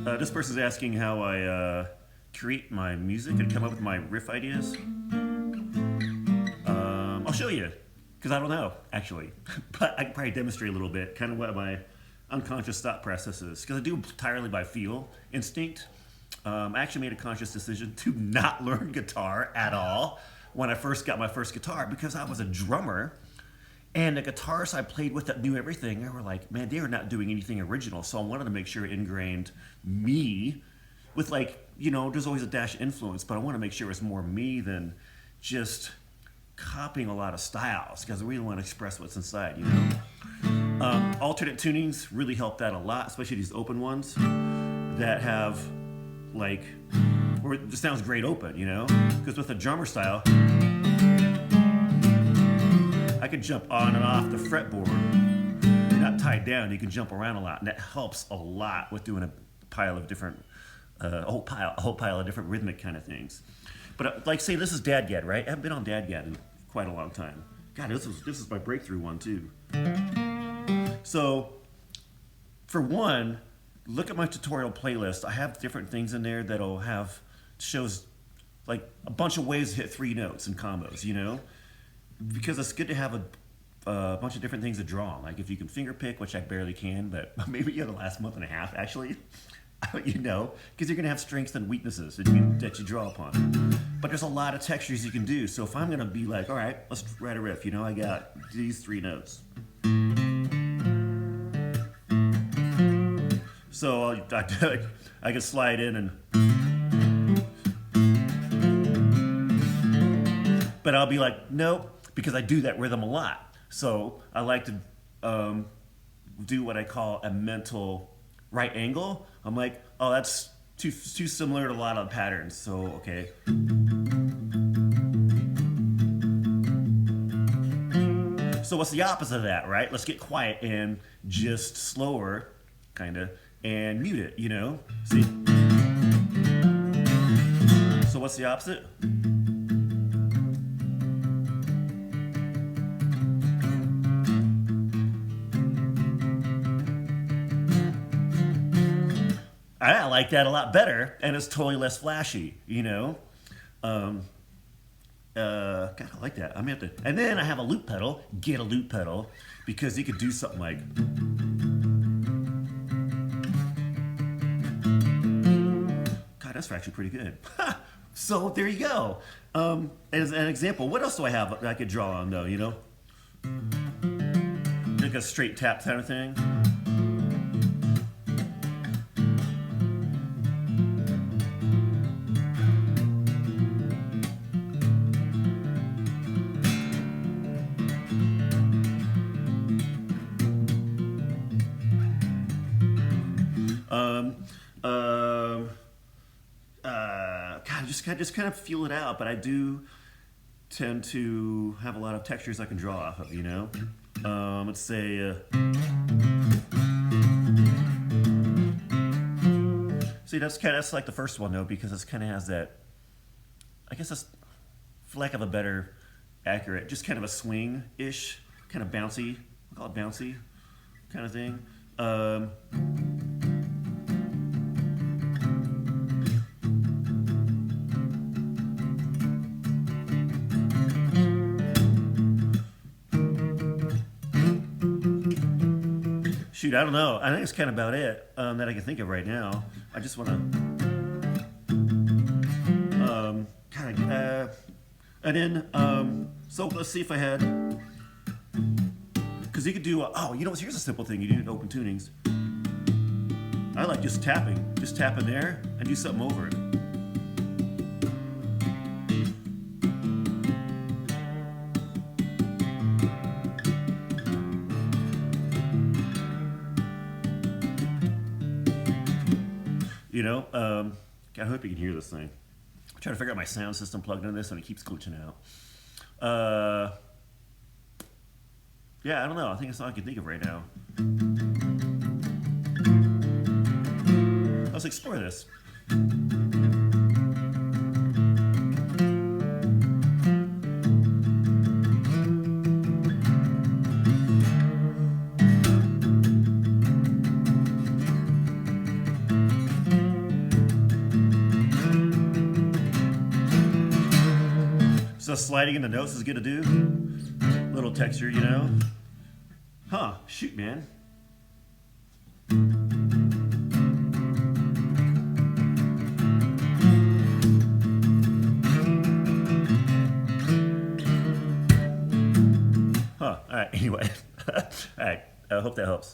This person's asking how I create my music and come up with my riff ideas. I'll show you, because I don't know, actually. But I can probably demonstrate a little bit, kind of what my unconscious thought process is. Because I do entirely by feel, instinct. I actually made a conscious decision to not learn guitar at all when I first got my first guitar, because I was a drummer. And the guitarists I played with that knew everything, they were like, man, they were not doing anything original. So I wanted to make sure it ingrained me with, like, you know, there's always a dash of influence, but I want to make sure it's more me than just copying a lot of styles, because I really want to express what's inside, you know? Alternate tunings really help that a lot, especially these open ones that have, like, where it just sounds great open, you know? Because with a drummer style, I can jump on and off the fretboard. You're not tied down. You can jump around a lot, and that helps a lot with doing a pile of different, a whole pile of different rhythmic kind of things. But like, say this is Dadgad, right? I haven't been on Dadgad in quite a long time. God, this is my breakthrough one too. So, for one, look at my tutorial playlist. I have different things in there that'll have shows like a bunch of ways to hit 3 notes and combos, you know. Because it's good to have a bunch of different things to draw on. Like if you can finger pick, which I barely can, but maybe in the last month and a half, actually, you know, because you're going to have strengths and weaknesses that you draw upon. But there's a lot of textures you can do. So if I'm going to be like, all right, let's write a riff, you know, I got these 3 notes. So I can slide in and... But I'll be like, nope, because I do that rhythm a lot. So I like to do what I call a mental right angle. I'm like, oh, that's too similar to a lot of patterns. So, okay. So what's the opposite of that, right? Let's get quiet and just slower, kind of, and mute it, you know? See? So what's the opposite? I like that a lot better, and it's totally less flashy, you know? God, I like that. I'm gonna have to, and then I have a loop pedal. Get a loop pedal, because you could do something like, God, that's actually pretty good. So there you go. As an example, what else do I have that I could draw on though, you know? Like a straight tap kind of thing. God, just kind of feel it out, but I do tend to have a lot of textures I can draw off of, you know? Let's say, see, that's like the first one though, because it kind of has that, I guess that's, for lack of a better, accurate, just kind of a swing-ish, kind of bouncy, I'll call it bouncy kind of thing. Shoot, I don't know. I think it's kind of about it that I can think of right now. I just want to kind of, and then, so let's see if I had, because you could do, oh, you know, here's a simple thing you do in open tunings. I like just tap in there and do something over it. You know, God, I hope you can hear this thing. I'm trying to figure out my sound system plugged in this and it keeps glitching out. Yeah, I don't know. I think that's all I can think of right now. Let's explore this. So sliding in the notes is good to do. Little texture, you know. Huh, shoot, man. Huh, all right, anyway. All right, I hope that helps.